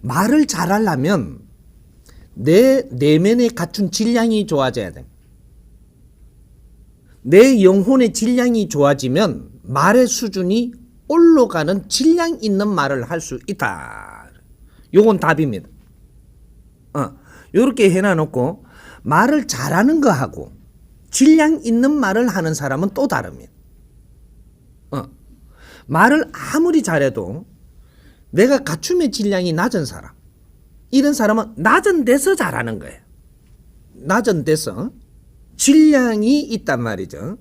말을 잘하려면 내 내면에 갖춘 질량이 좋아져야 돼. 내 영혼의 질량이 좋아지면 말의 수준이 올라가는 질량 있는 말을 할 수 있다. 요건 답입니다. 요렇게 해놔놓고 말을 잘하는 거하고 질량 있는 말을 하는 사람은 또 다릅니다. 말을 아무리 잘해도 내가 갖춤의 질량이 낮은 사람, 이런 사람은 낮은 데서 잘하는 거예요. 낮은 데서 질량이 있단 말이죠.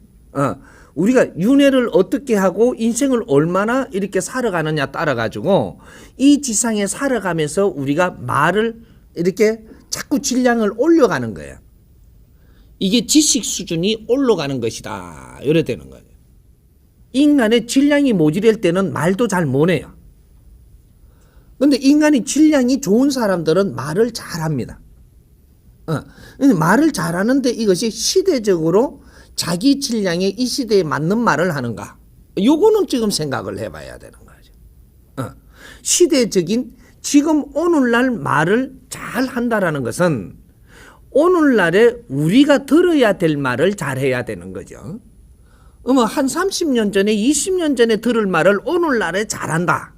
우리가 윤회를 어떻게 하고 인생을 얼마나 이렇게 살아가느냐 따라 가지고 이 지상에 살아가면서 우리가 말을 이렇게 자꾸 질량을 올려가는 거예요. 이게 지식 수준이 올라가는 것이다. 이래 되는 거예요. 인간의 질량이 모자랄 때는 말도 잘 못해요. 근데 인간이 질량이 좋은 사람들은 말을 잘합니다. 말을 잘하는데 이것이 시대적으로 자기 질량에 이 시대에 맞는 말을 하는가? 요거는 지금 생각을 해봐야 되는 거죠. 시대적인 지금 오늘날 말을 잘 한다라는 것은 오늘날에 우리가 들어야 될 말을 잘해야 되는 거죠. 한 30년 전에 20년 전에 들을 말을 오늘날에 잘한다.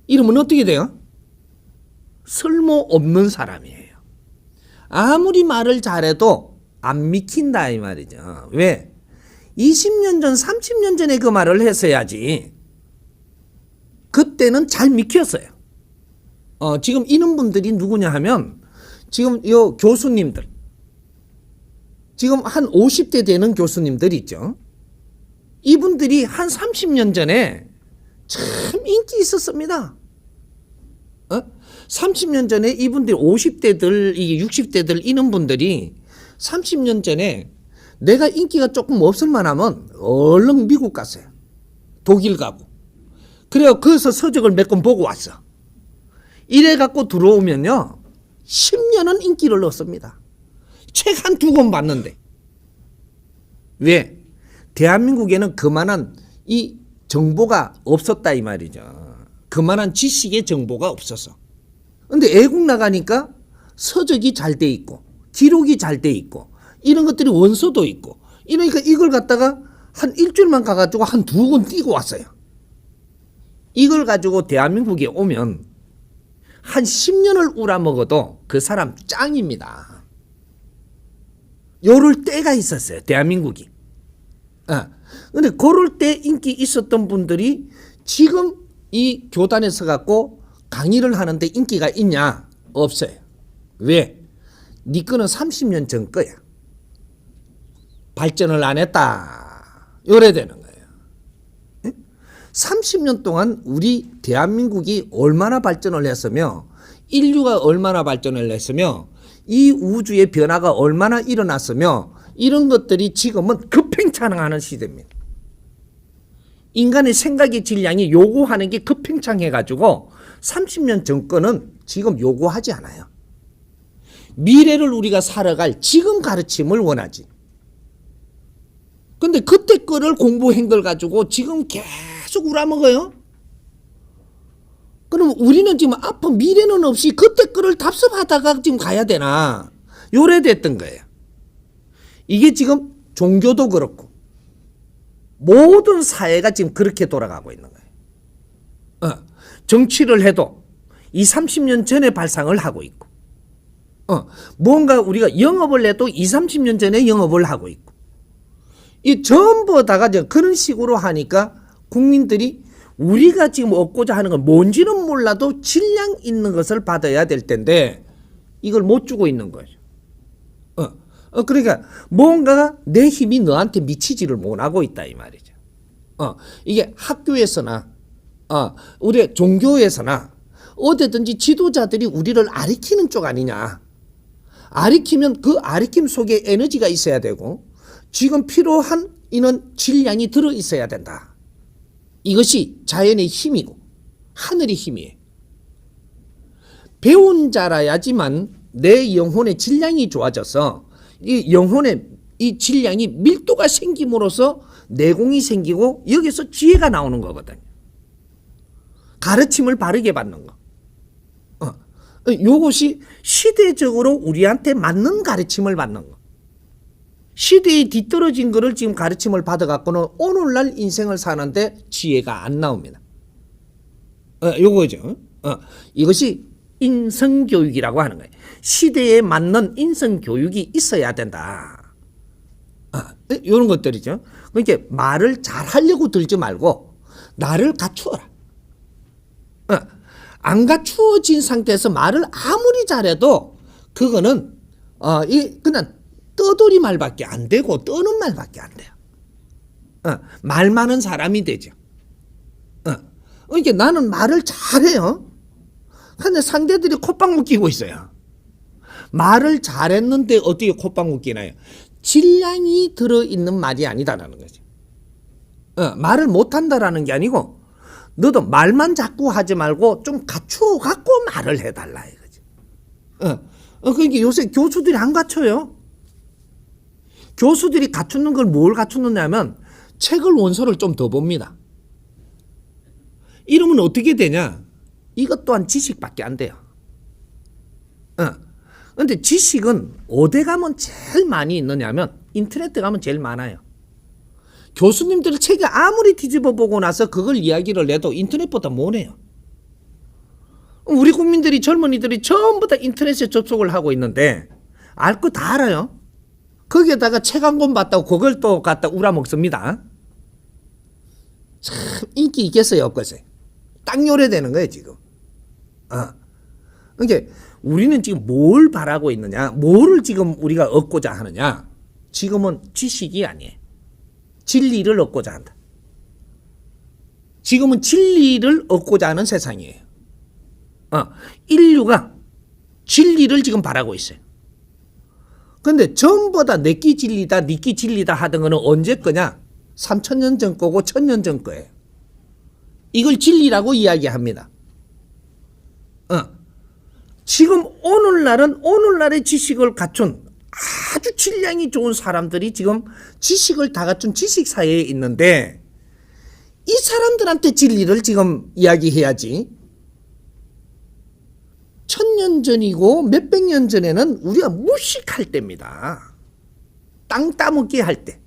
이러면 어떻게 돼요? 쓸모없는 사람이에요. 아무리 말을 잘해도 안 믿긴다 이 말이죠. 왜? 20년 전 30년 전에 그 말을 했어야지. 그때는 잘 믿겼어요. 지금 이런 분들이 누구냐 하면 지금 요 교수님들, 지금 한 50대 되는 교수님들 있죠. 이분들이 한 30년 전에 참 인기 있었습니다. 30년 전에 이분들이 50대들, 이게 60대들 이런 분들이 30년 전에 내가 인기가 조금 없을만 하면 얼른 미국 갔어요. 독일 가고. 그래요. 거기서 서적을 몇 권 보고 왔어. 이래 갖고 들어오면요. 10년은 인기를 얻습니다. 책 한 두 권 봤는데. 왜? 대한민국에는 그만한 이 정보가 없었다 이 말이죠. 그만한 지식의 정보가 없었어. 근데 외국 나가니까 서적이 잘 돼 있고 기록이 잘 돼 있고 이런 것들이 원서도 있고 이러니까 이걸 갖다가 한 일주일만 가가지고 한 두 권 띄고 왔어요. 이걸 가지고 대한민국에 오면 한 10년을 우라먹어도 그 사람 짱입니다. 요럴 때가 있었어요. 대한민국이. 근데 그럴 때 인기 있었던 분들이 지금 이 교단에 서갖고 강의를 하는데 인기가 있냐? 없어요. 왜? 네 거는 30년 전 거야. 발전을 안 했다. 요래 되는 거예요. 30년 동안 우리 대한민국이 얼마나 발전을 했으며 인류가 얼마나 발전을 했으며 이 우주의 변화가 얼마나 일어났으며 이런 것들이 지금은 급팽창하는 시대입니다. 인간의 생각의 질량이 요구하는 게 급팽창해가지고 30년 전 거는 지금 요구하지 않아요. 미래를 우리가 살아갈 지금 가르침을 원하지. 근데 그때 거를 공부한 걸 가지고 지금 계속 우라먹어요. 그럼 우리는 지금 앞으로 미래는 없이 그때 거를 답습하다가 지금 가야 되나? 요래 됐던 거예요. 이게 지금 종교도 그렇고 모든 사회가 지금 그렇게 돌아가고 있는 거예요. 정치를 해도 20, 30년 전에 발상을 하고 있고 뭔가 우리가 영업을 해도 20, 30년 전에 영업을 하고 있고 이 전부 다가 그런 식으로 하니까 국민들이 우리가 지금 얻고자 하는 건 뭔지는 몰라도 질량 있는 것을 받아야 될 텐데 이걸 못 주고 있는 거죠. 그러니까 뭔가가 내 힘이 너한테 미치지를 못하고 있다 이 말이죠. 이게 학교에서나 우리 종교에서나 어디든지 지도자들이 우리를 아리키는 쪽 아니냐. 아리키면 그 아리킴 속에 에너지가 있어야 되고 지금 필요한 이런 질량이 들어 있어야 된다. 이것이 자연의 힘이고 하늘의 힘이에요. 배운 자라야지만 내 영혼의 질량이 좋아져서 이 영혼의 이 질량이 밀도가 생김으로써 내공이 생기고 여기서 지혜가 나오는 거거든요. 가르침을 바르게 받는 거. 요것이 시대적으로 우리한테 맞는 가르침을 받는 거. 시대에 뒤떨어진 거를 지금 가르침을 받아갖고는 오늘날 인생을 사는데 지혜가 안 나옵니다. 요거죠. 이것이 인성교육이라고 하는 거예요. 시대에 맞는 인성교육이 있어야 된다. 이런 것들이죠. 그러니까 말을 잘 하려고 들지 말고 나를 갖추어라. 안 갖추어진 상태에서 말을 아무리 잘해도 그거는 그냥 떠돌이 말밖에 안 되고 떠는 말밖에 안 돼요. 말 많은 사람이 되죠. 그러니까 나는 말을 잘해요. 근데 상대들이 콧방울 끼고 있어요. 말을 잘했는데 어떻게 콧방울 끼나요? 질량이 들어있는 말이 아니다라는 거죠. 말을 못한다라는 게 아니고 너도 말만 자꾸 하지 말고 좀 갖추어 갖고 말을 해달라 이거지. 그러니까 요새 교수들이 안 갖춰요. 교수들이 갖추는 걸 뭘 갖추느냐면 책을 원서를 좀 더 봅니다. 이러면 어떻게 되냐? 이것 또한 지식밖에 안 돼요. 근데 지식은 어디 가면 제일 많이 있느냐면 인터넷에 가면 제일 많아요. 교수님들 책을 아무리 뒤집어 보고 나서 그걸 이야기를 해도 인터넷보다 못해요. 우리 국민들이 젊은이들이 전부 다 인터넷에 접속을 하고 있는데 알 거 다 알아요. 거기에다가 책 한 권 봤다고 그걸 또 갖다 우라먹습니다. 참 인기 있겠어요 없겠어요? 딱 요래되는 거예요 지금. 그러니까 우리는 지금 뭘 바라고 있느냐, 뭐를 지금 우리가 얻고자 하느냐. 지금은 지식이 아니에요. 진리를 얻고자 한다. 지금은 진리를 얻고자 하는 세상이에요. 인류가 진리를 지금 바라고 있어요. 근데 전부 다 내끼 진리다, 니끼 진리다 하던 거는 언제 거냐? 3000년 전 거고 1000년 전 거예요. 이걸 진리라고 이야기합니다. 지금 오늘날은 오늘날의 지식을 갖춘 아주 질량이 좋은 사람들이 지금 지식을 다 갖춘 지식사회에 있는데 이 사람들한테 진리를 지금 이야기해야지. 1000년 전이고 몇백 년 전에는 우리가 무식할 때입니다. 땅 따먹기 할 때.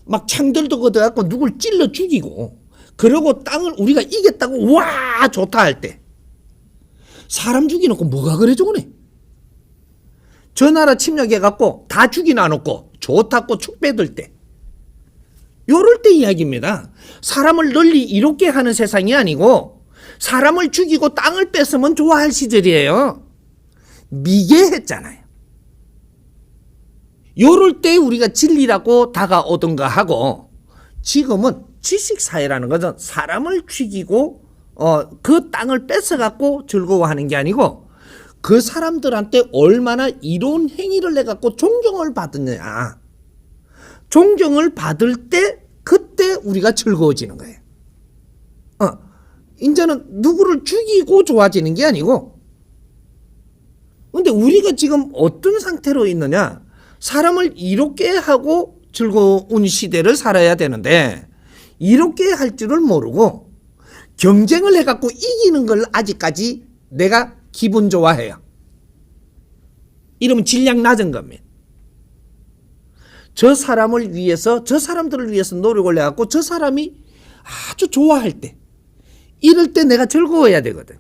막 창들도 걷어갖고 누굴 찔러 죽이고 그러고 땅을 우리가 이겼다고 와 좋다 할 때. 사람 죽이놓고 뭐가 그래 좋으네. 저 나라 침략해갖고 다 죽이나 놓고 좋다고 축배들 때. 요럴 때 이야기입니다. 사람을 널리 이롭게 하는 세상이 아니고 사람을 죽이고 땅을 뺏으면 좋아할 시절이에요. 미개했잖아요. 요럴 때 우리가 진리라고 다가오던가 하고 지금은 지식사회라는 것은 사람을 죽이고 그 땅을 뺏어갖고 즐거워하는 게 아니고 그 사람들한테 얼마나 이로운 행위를 해갖고 존경을 받느냐. 존경을 받을 때 그때 우리가 즐거워지는 거예요. 이제는 누구를 죽이고 좋아지는 게 아니고 근데 우리가 지금 어떤 상태로 있느냐. 사람을 이롭게 하고 즐거운 시대를 살아야 되는데 이롭게 할 줄을 모르고 경쟁을 해갖고 이기는 걸 아직까지 내가 기분 좋아해요. 이러면 질량 낮은 겁니다. 저 사람을 위해서 저 사람들을 위해서 노력을 해갖고 저 사람이 아주 좋아할 때 이럴 때 내가 즐거워야 되거든.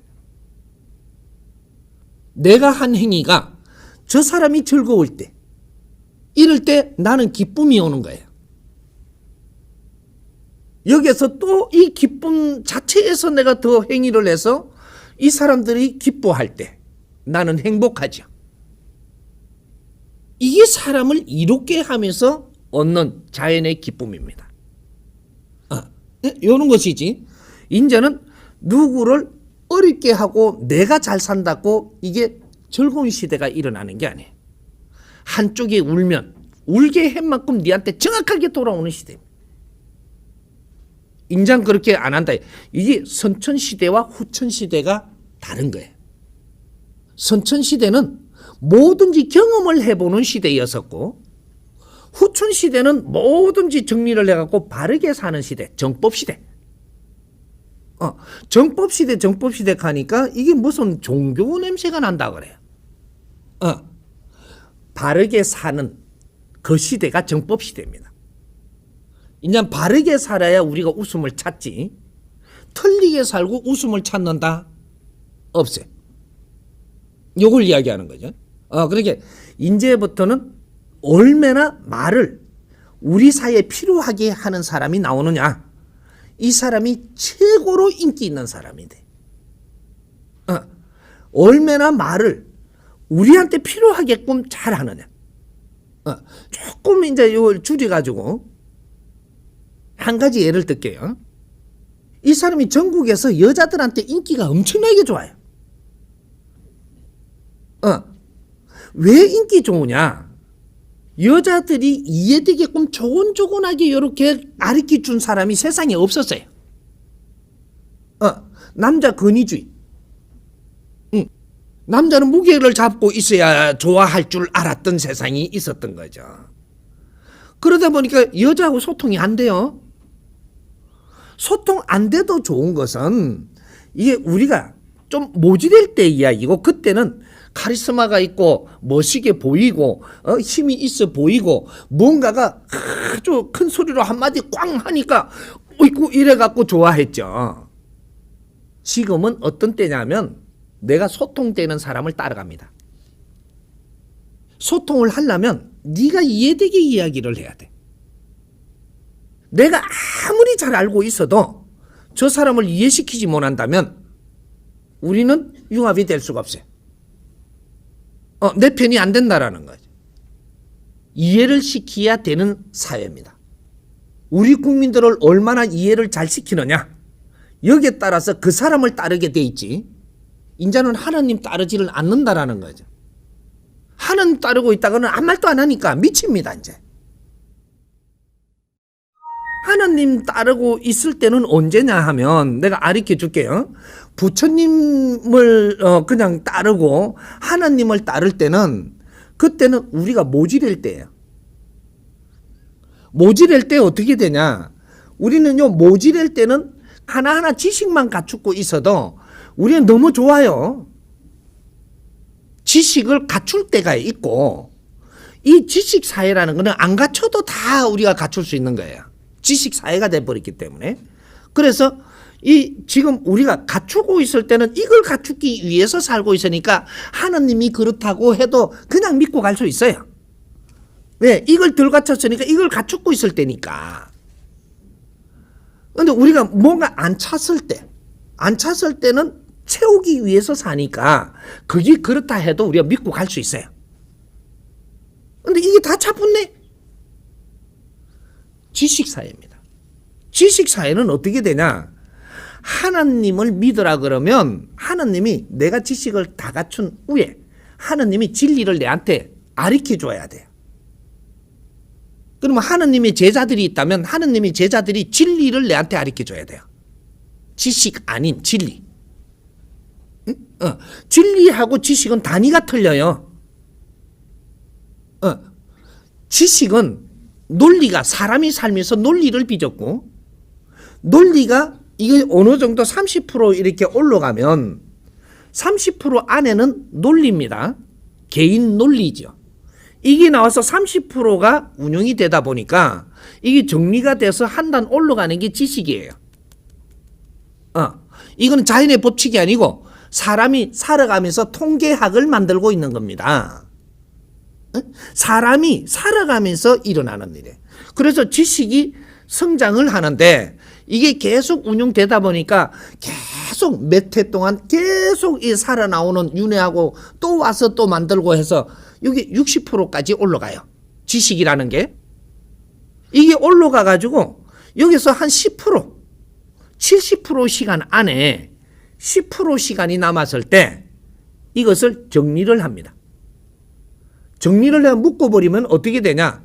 내가 한 행위가 저 사람이 즐거울 때 이럴 때 나는 기쁨이 오는 거예요. 여기에서 또 이 기쁨 자체에서 내가 더 행위를 해서 이 사람들이 기뻐할 때 나는 행복하죠. 이게 사람을 이롭게 하면서 얻는 자연의 기쁨입니다. 이런 것이지. 이제는 누구를 어렵게 하고 내가 잘 산다고 이게 즐거운 시대가 일어나는 게 아니에요. 한쪽이 울면 울게 한 만큼 니한테 정확하게 돌아오는 시대입니다. 인장 그렇게 안 한다. 이게 선천시대와 후천시대가 다른 거예요. 선천시대는 뭐든지 경험을 해보는 시대였었고 후천시대는 뭐든지 정리를 해갖고 바르게 사는 시대, 정법시대. 정법시대 가니까 이게 무슨 종교 냄새가 난다 그래요. 바르게 사는 그 시대가 정법시대입니다. 이제 바르게 살아야 우리가 웃음을 찾지. 틀리게 살고 웃음을 찾는다? 없어요. 요걸 이야기하는 거죠. 그러니까 이제부터는 얼마나 말을 우리 사회에 필요하게 하는 사람이 나오느냐. 이 사람이 최고로 인기 있는 사람이 돼. 얼마나 말을 우리한테 필요하게끔 잘하느냐. 조금 이제 이걸 줄여가지고 한 가지 예를 들게요. 이 사람이 전국에서 여자들한테 인기가 엄청나게 좋아요. 왜 인기 좋으냐? 여자들이 이해되게끔 조곤조곤하게 이렇게 가르쳐 준 사람이 세상에 없었어요. 남자 권위주의. 남자는 무게를 잡고 있어야 좋아할 줄 알았던 세상이 있었던 거죠. 그러다 보니까 여자하고 소통이 안 돼요. 소통 안 돼도 좋은 것은 이게 우리가 좀 모질할 때 이야기고, 그때는 카리스마가 있고 멋있게 보이고 힘이 있어 보이고 뭔가가 아주 큰 소리로 한마디 꽝 하니까 어이구 이래갖고 좋아했죠. 지금은 어떤 때냐면 내가 소통되는 사람을 따라갑니다. 소통을 하려면 네가 이해되게 이야기를 해야 돼. 내가 아무리 잘 알고 있어도 저 사람을 이해시키지 못한다면 우리는 융합이 될 수가 없어요. 내 편이 안 된다라는 거죠. 이해를 시켜야 되는 사회입니다. 우리 국민들을 얼마나 이해를 잘 시키느냐, 여기에 따라서 그 사람을 따르게 돼 있지, 이제는 하나님 따르지를 않는다라는 거죠. 하나님 따르고 있다가는 아무 말도 안 하니까 미칩니다. 이제 하나님 따르고 있을 때는 언제냐 하면 내가 가르쳐 줄게요. 부처님을 그냥 따르고 하나님을 따를 때는, 그때는 우리가 모질할 때예요. 모질할 때 어떻게 되냐? 우리는요, 모질할 때는 하나하나 지식만 갖추고 있어도 우리는 너무 좋아요. 지식을 갖출 때가 있고, 이 지식 사회라는 거는 안 갖춰도 다 우리가 갖출 수 있는 거예요. 지식 사회가 돼버렸기 때문에. 그래서 지금 우리가 갖추고 있을 때는 이걸 갖추기 위해서 살고 있으니까 하나님이 그렇다고 해도 그냥 믿고 갈 수 있어요. 왜? 이걸 덜 갖췄으니까 이걸 갖추고 있을 때니까. 근데 우리가 뭔가 안 찼을 때는 채우기 위해서 사니까 그게 그렇다 해도 우리가 믿고 갈 수 있어요. 근데 이게 다 차붙네. 지식사회입니다. 지식사회는 어떻게 되냐? 하나님을 믿으라 그러면 하나님이 내가 지식을 다 갖춘 후에 하나님이 진리를 내한테 가르쳐 줘야 돼요. 그러면 하나님의 제자들이 있다면 하나님의 제자들이 진리를 내한테 가르쳐 줘야 돼요. 지식 아닌 진리. 진리하고 지식은 단위가 틀려요. 지식은 논리가, 사람이 살면서 논리를 빚었고, 논리가 이게 어느 정도 30% 이렇게 올라가면 30% 안에는 논리입니다. 개인 논리죠. 이게 나와서 30%가 운영이 되다 보니까 이게 정리가 돼서 한 단 올라가는 게 지식이에요. 이건 자연의 법칙이 아니고 사람이 살아가면서 통계학을 만들고 있는 겁니다. 사람이 살아가면서 일어나는 일이에요. 그래서 지식이 성장을 하는데 이게 계속 운용되다 보니까 계속 몇 해 동안 계속 이 살아나오는 윤회하고 또 와서 또 만들고 해서 여기 60%까지 올라가요. 지식이라는 게. 이게 올라가 가지고 여기서 한 10%, 70% 시간 안에 10% 시간이 남았을 때 이것을 정리를 합니다. 정리를 해 묶어버리면 어떻게 되냐?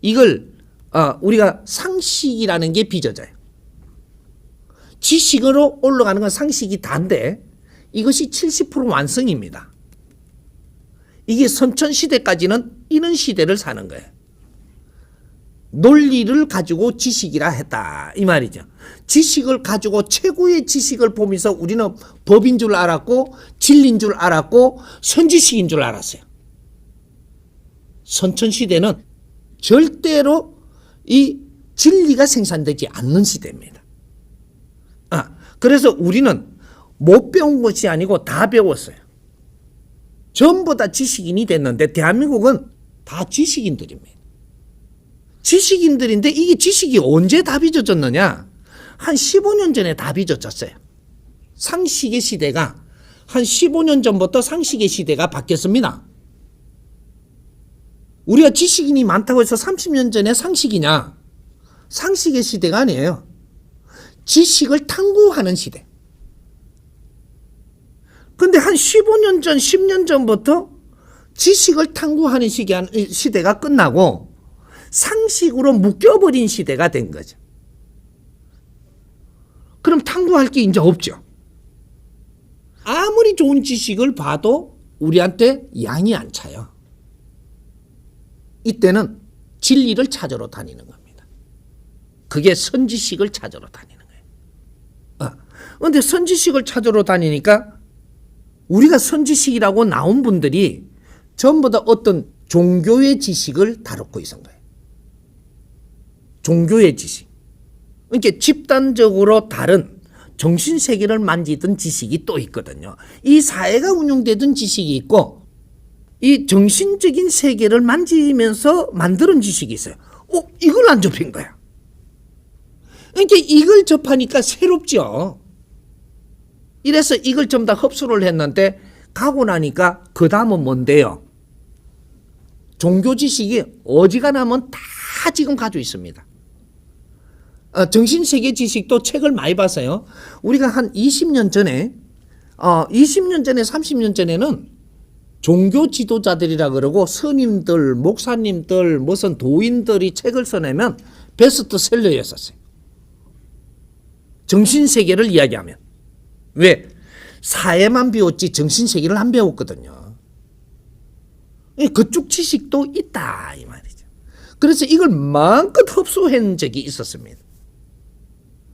이걸 우리가 상식이라는 게 빚어져요. 지식으로 올라가는 건 상식이 다인데 이것이 70% 완성입니다. 이게 선천시대까지는 이런 시대를 사는 거예요. 논리를 가지고 지식이라 했다 이 말이죠. 지식을 가지고 최고의 지식을 보면서 우리는 법인 줄 알았고 진리인 줄 알았고 선지식인 줄 알았어요. 선천시대는 절대로 이 진리가 생산되지 않는 시대입니다. 그래서 우리는 못 배운 것이 아니고 다 배웠어요. 전부 다 지식인이 됐는데 대한민국은 다 지식인들입니다. 지식인들인데 이게 지식이 언제 다 빚어졌느냐? 한 15년 전에 다 빚어졌어요. 상식의 시대가 한 15년 전부터 상식의 시대가 바뀌었습니다. 우리가 지식인이 많다고 해서 30년 전에 상식이냐? 상식의 시대가 아니에요. 지식을 탐구하는 시대. 근데 한 15년 전, 10년 전부터 지식을 탐구하는 시대가 끝나고 상식으로 묶여버린 시대가 된 거죠. 그럼 탐구할 게 이제 없죠. 아무리 좋은 지식을 봐도 우리한테 양이 안 차요. 이때는 진리를 찾으러 다니는 겁니다. 그게 선지식을 찾으러 다니는 거예요. 그런데 선지식을 찾으러 다니니까 우리가 선지식이라고 나온 분들이 전부 다 어떤 종교의 지식을 다루고 있는 거예요. 종교의 지식. 그러니까 집단적으로 다른 정신세계를 만지던 지식이 또 있거든요. 이 사회가 운영되던 지식이 있고 이 정신적인 세계를 만지면서 만드는 지식이 있어요. 이걸 안 접힌 거야. 그러니까 이걸 접하니까 새롭죠. 이래서 이걸 좀 다 흡수를 했는데 가고 나니까 그 다음은 뭔데요? 종교 지식이 어지간하면 다 지금 가지고 있습니다. 정신세계 지식도 책을 많이 봤어요. 우리가 한 20년 전에 30년 전에는 종교 지도자들이라 그러고 스님들, 목사님들, 무슨 도인들이 책을 써내면 베스트셀러였었어요. 정신세계를 이야기하면. 왜? 사회만 배웠지 정신세계를 안 배웠거든요. 그쪽 지식도 있다 이 말이죠. 그래서 이걸 마음껏 흡수한 적이 있었습니다.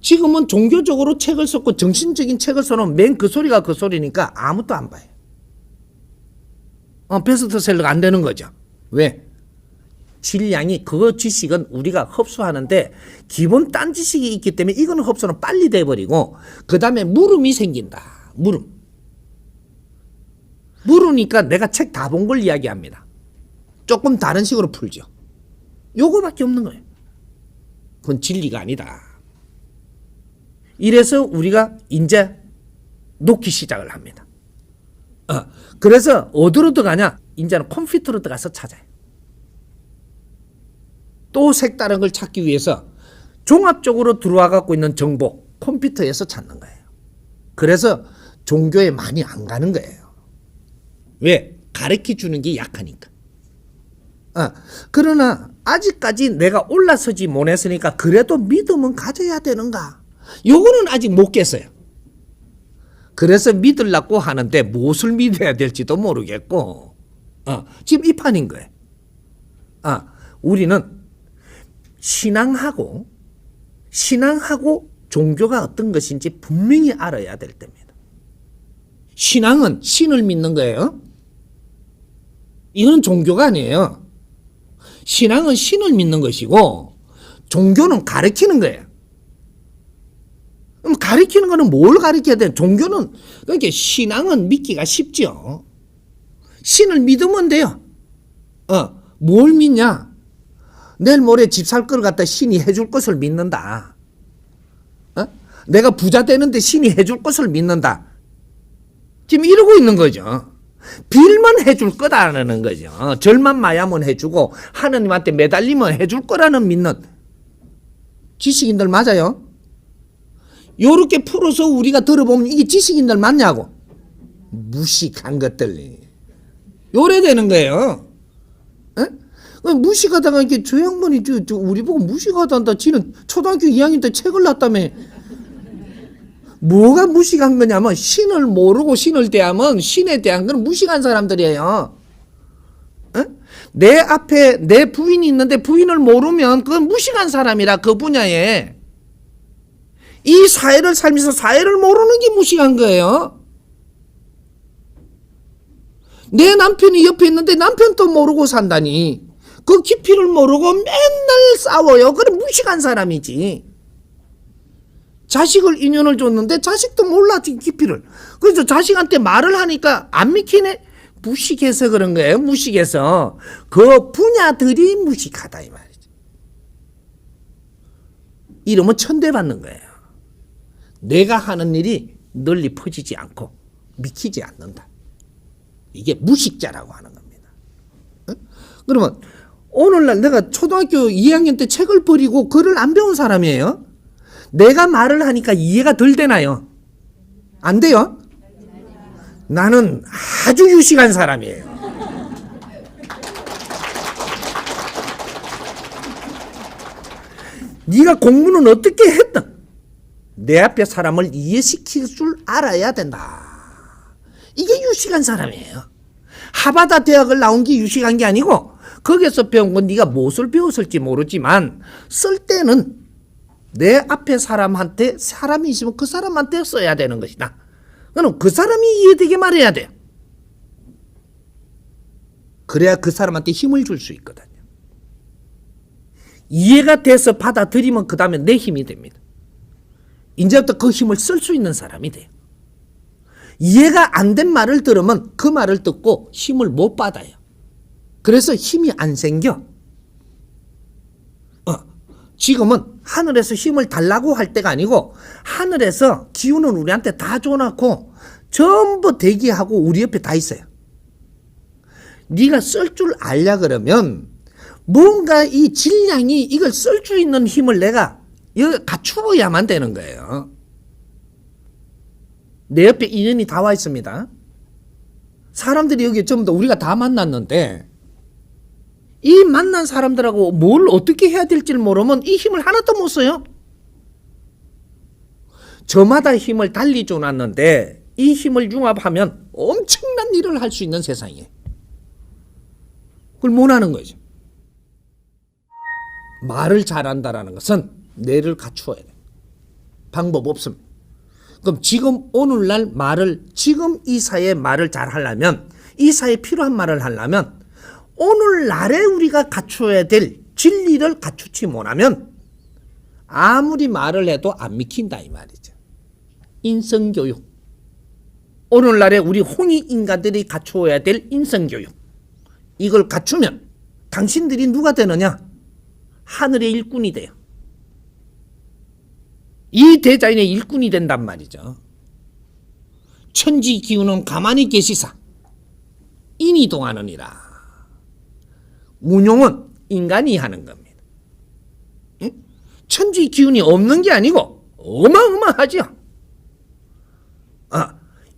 지금은 종교적으로 책을 썼고 정신적인 책을 써놓으면 맨 그 소리가 그 소리니까 아무도 안 봐요. 베스트셀러가 안 되는 거죠. 왜? 질량이 그 지식은 우리가 흡수하는데 기본 딴 지식이 있기 때문에 이거는 흡수는 빨리 돼버리고 그 다음에 물음이 생긴다. 물으니까 내가 책 다 본 걸 이야기합니다. 조금 다른 식으로 풀죠. 요거밖에 없는 거예요. 그건 진리가 아니다. 이래서 우리가 이제 놓기 시작을 합니다. 그래서 어디로 들어가냐? 이제는 컴퓨터로 들어가서 찾아요. 또 색다른 걸 찾기 위해서 종합적으로 들어와 갖고 있는 정보 컴퓨터에서 찾는 거예요. 그래서 종교에 많이 안 가는 거예요. 왜? 가르쳐 주는 게 약하니까. 그러나 아직까지 내가 올라서지 못했으니까 그래도 믿음은 가져야 되는가? 요거는 아직 못 깼어요. 그래서 믿으려고 하는데 무엇을 믿어야 될지도 모르겠고 지금 이 판인 거예요. 우리는 신앙하고 종교가 어떤 것인지 분명히 알아야 될 때입니다. 신앙은 신을 믿는 거예요. 이건 종교가 아니에요. 신앙은 신을 믿는 것이고 종교는 가르치는 거예요. 그럼 가르치는 거는 뭘 가르쳐야 돼? 종교는 그러니까 신앙은 믿기가 쉽죠. 신을 믿으면 돼요. 뭘 믿냐? 내일 모레 집 살 걸 갖다 신이 해줄 것을 믿는다. 내가 부자 되는데 신이 해줄 것을 믿는다. 지금 이러고 있는 거죠. 빌면 해줄 거다라는 거죠. 절만 마야면 해주고 하느님한테 매달리면 해줄 거라는 믿는 지식인들 맞아요? 요렇게 풀어서 우리가 들어보면 이게 지식인들 맞냐고. 무식한 것들. 요래 되는 거예요. 무식하다가 이렇게 저 양반이 우리 보고 무식하단다. 지는 초등학교 2학년 때 책을 놨다며. 뭐가 무식한 거냐면 신을 모르고 신을 대하면 신에 대한 건 무식한 사람들이에요. 내 앞에 내 부인이 있는데 부인을 모르면 그건 무식한 사람이라 그 분야에. 이 사회를 살면서 사회를 모르는 게 무식한 거예요. 내 남편이 옆에 있는데 남편도 모르고 산다니. 그 깊이를 모르고 맨날 싸워요. 그래 무식한 사람이지. 자식을 인연을 줬는데 자식도 몰라 깊이를. 그래서 자식한테 말을 하니까 안 믿기네. 무식해서 그런 거예요. 무식해서. 그 분야들이 무식하다 이 말이죠. 이러면 천대받는 거예요. 내가 하는 일이 널리 퍼지지 않고 믿기지 않는다. 이게 무식자라고 하는 겁니다. 그러면 오늘날 내가 초등학교 2학년 때 책을 버리고 글을 안 배운 사람이에요. 내가 말을 하니까 이해가 덜 되나요? 안 돼요? 나는 아주 유식한 사람이에요. 네가 공부는 어떻게 했든 내 앞에 사람을 이해시킬 줄 알아야 된다. 이게 유식한 사람이에요. 하바다 대학을 나온 게 유식한 게 아니고 거기서 배운 건 네가 무엇을 배웠을지 모르지만 쓸 때는 내 앞에 사람한테 사람이 있으면 그 사람한테 써야 되는 것이다. 그럼 그 사람이 이해되게 말해야 돼요. 그래야 그 사람한테 힘을 줄 수 있거든요. 이해가 돼서 받아들이면 그 다음에 내 힘이 됩니다. 이제부터 그 힘을 쓸 수 있는 사람이 돼요. 이해가 안 된 말을 들으면 그 말을 듣고 힘을 못 받아요. 그래서 힘이 안 생겨. 지금은 하늘에서 힘을 달라고 할 때가 아니고 하늘에서 기운은 우리한테 다 줘놓고 전부 대기하고 우리 옆에 다 있어요. 네가 쓸 줄 알려 그러면 뭔가 이 질량이 이걸 쓸 수 있는 힘을 내가 갖추어야만 되는 거예요. 내 옆에 인연이 다 와 있습니다. 사람들이 여기 전부 다 우리가 다 만났는데 이 만난 사람들하고 뭘 어떻게 해야 될지를 모르면 이 힘을 하나도 못 써요. 저마다 힘을 달리 줘놨는데 이 힘을 융합하면 엄청난 일을 할 수 있는 세상이에요. 그걸 못 하는 거죠. 말을 잘한다라는 것은 뇌를 갖추어야 돼요. 방법 없습니다. 그럼 지금 오늘날 말을 지금 이 사회에 말을 잘 하려면 이 사회에 필요한 말을 하려면 오늘날에 우리가 갖춰야 될 진리를 갖추지 못하면 아무리 말을 해도 안 믿긴다 이 말이죠. 인성교육. 오늘날에 우리 홍익 인간들이 갖추어야 될 인성교육. 이걸 갖추면 당신들이 누가 되느냐? 하늘의 일꾼이 돼요. 이 대자연의 일꾼이 된단 말이죠. 천지 기운은 가만히 계시사 인이 동하느니라. 운용은 인간이 하는 겁니다. 천지 기운이 없는 게 아니고 어마어마하죠.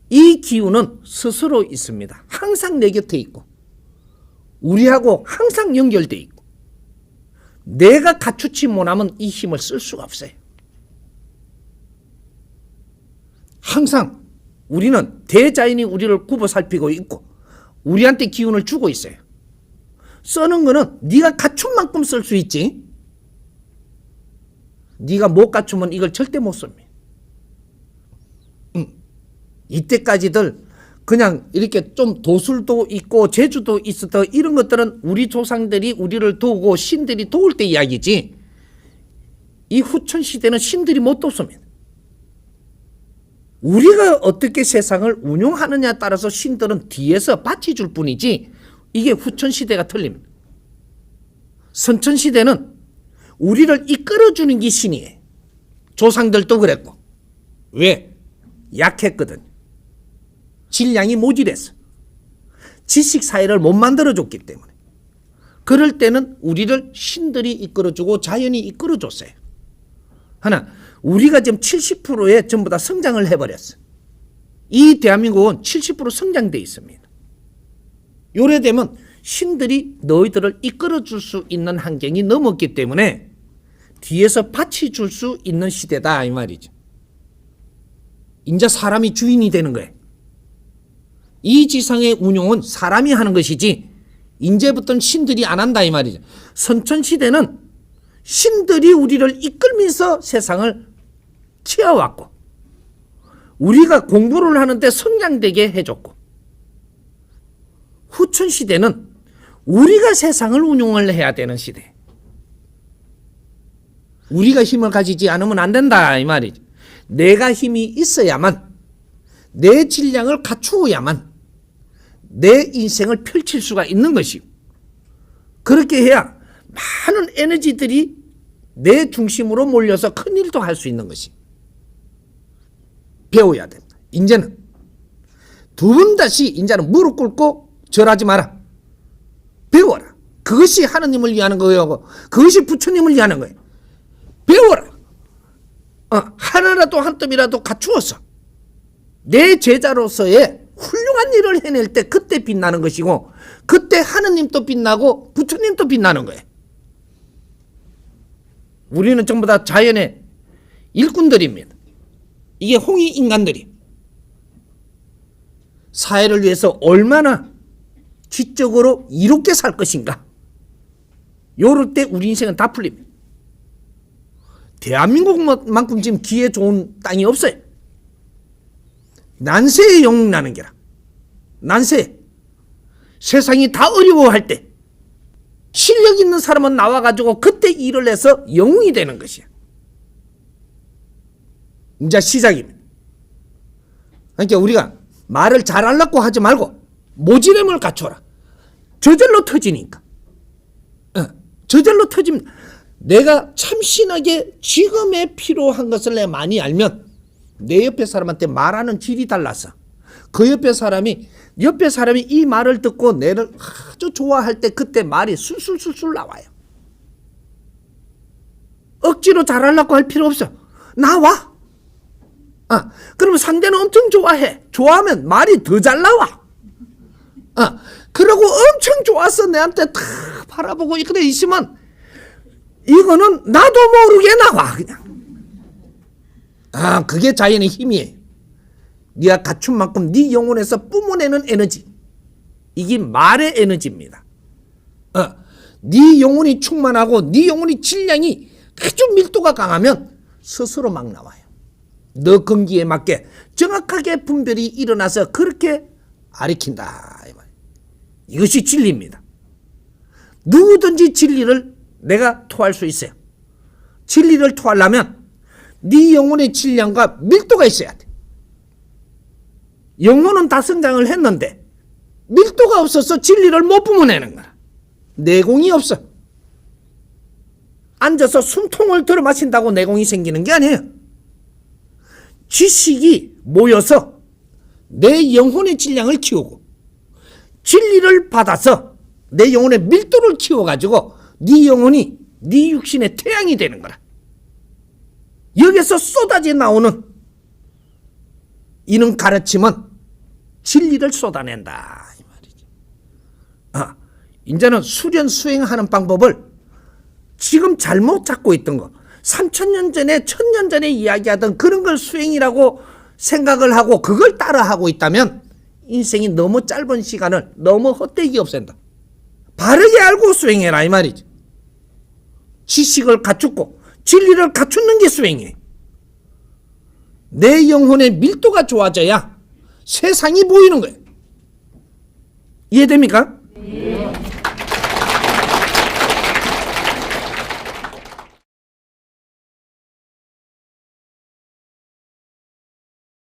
이 기운은 스스로 있습니다. 항상 내 곁에 있고 우리하고 항상 연결돼 있고 내가 갖추지 못하면 이 힘을 쓸 수가 없어요. 항상 우리는 대자연이 우리를 굽어 살피고 있고 우리한테 기운을 주고 있어요. 쓰는 거는 네가 갖춘 만큼 쓸 수 있지. 네가 못 갖추면 이걸 절대 못 씁니다. 이때까지들 그냥 이렇게 좀 도술도 있고 재주도 있었던 이런 것들은 우리 조상들이 우리를 도우고 신들이 도울 때 이야기지. 이 후천 시대는 신들이 못 돕습니다. 우리가 어떻게 세상을 운용하느냐에 따라서 신들은 뒤에서 받쳐 줄 뿐이지 이게 후천 시대가 틀립니다. 선천 시대는 우리를 이끌어주는 게 신이에요. 조상들도 그랬고. 왜? 약했거든. 질량이 모질했어. 지식 사회를 못 만들어줬기 때문에. 그럴 때는 우리를 신들이 이끌어주고 자연이 이끌어줬어요. 하나, 우리가 지금 70%에 전부 다 성장을 해버렸어. 이 대한민국은 70% 성장돼 있습니다. 요래되면 신들이 너희들을 이끌어줄 수 있는 환경이 넘었기 때문에 뒤에서 받쳐 줄 수 있는 시대다 이 말이죠. 이제 사람이 주인이 되는 거예요. 이 지상의 운용은 사람이 하는 것이지 이제부터는 신들이 안 한다 이 말이죠. 선천시대는 신들이 우리를 이끌면서 세상을 키워왔고 우리가 공부를 하는데 성장되게 해줬고 후천시대는 우리가 세상을 운용을 해야 되는 시대. 우리가 힘을 가지지 않으면 안 된다 이 말이죠. 내가 힘이 있어야만 내 질량을 갖추어야만 내 인생을 펼칠 수가 있는 것이고 그렇게 해야 많은 에너지들이 내 중심으로 몰려서 큰일도 할 수 있는 것이 배워야 된다. 이제는 두 번 다시 이제는 무릎 꿇고 절하지 마라. 배워라. 그것이 하느님을 위하는 거예요. 그것이 부처님을 위하는 거예요. 배워라. 하나라도 한 뼘이라도 갖추어서 내 제자로서의 훌륭한 일을 해낼 때 그때 빛나는 것이고 그때 하느님도 빛나고 부처님도 빛나는 거예요. 우리는 전부 다 자연의 일꾼들입니다. 이게 홍익 인간들이 사회를 위해서 얼마나 지적으로 이롭게 살 것인가. 요럴 때 우리 인생은 다 풀립니다. 대한민국만큼 지금 기회 좋은 땅이 없어요. 난세에 영웅나는 게라. 난세. 세상이 다 어려워할 때 실력 있는 사람은 나와가지고 그때 일을 해서 영웅이 되는 것이야. 이제 시작입니다. 그러니까 우리가 말을 잘하려고 하지 말고 모지름을 갖춰라. 저절로 터지니까. 저절로 터지면 내가 참신하게 지금에 필요한 것을 내가 많이 알면 내 옆에 사람한테 말하는 질이 달라서 그 옆에 사람이 이 말을 듣고 내를 아주 좋아할 때 그때 말이 술술술술 나와요. 억지로 잘하려고 할 필요 없어. 나와. 그러면 상대는 엄청 좋아해. 좋아하면 말이 더 잘 나와. 그러고 엄청 좋아서 내한테 다 바라보고 그래 있으면 이거는 나도 모르게 나와 그냥. 그게 자연의 힘이에요. 네가 갖춘 만큼 네 영혼에서 뿜어내는 에너지. 이게 말의 에너지입니다. 네 영혼이 충만하고 네 영혼이 질량이 아주 밀도가 강하면 스스로 막 나와요. 너 건기에 맞게 정확하게 분별이 일어나서 그렇게 가리킨다. 이것이 진리입니다. 누구든지 진리를 내가 토할 수 있어요. 진리를 토하려면 네 영혼의 질량과 밀도가 있어야 돼. 영혼은 다 성장을 했는데 밀도가 없어서 진리를 못 뿜어내는 거야. 내공이 없어. 앉아서 숨통을 들어 마신다고 내공이 생기는 게 아니에요. 지식이 모여서 내 영혼의 질량을 키우고 진리를 받아서 내 영혼의 밀도를 키워가지고 네 영혼이 네 육신의 태양이 되는 거라. 여기서 쏟아져 나오는 이는 가르침은 진리를 쏟아낸다 이 말이죠. 이제는 수련 수행하는 방법을 지금 잘못 잡고 있던 거 3000년 전에 1000년 전에 이야기하던 그런 걸 수행이라고 생각을 하고 그걸 따라하고 있다면 인생이 너무 짧은 시간을 너무 헛되게 없앤다. 바르게 알고 수행해라 이 말이죠. 지식을 갖추고 진리를 갖추는 게 수행이에요. 내 영혼의 밀도가 좋아져야 세상이 보이는 거예요. 이해됩니까?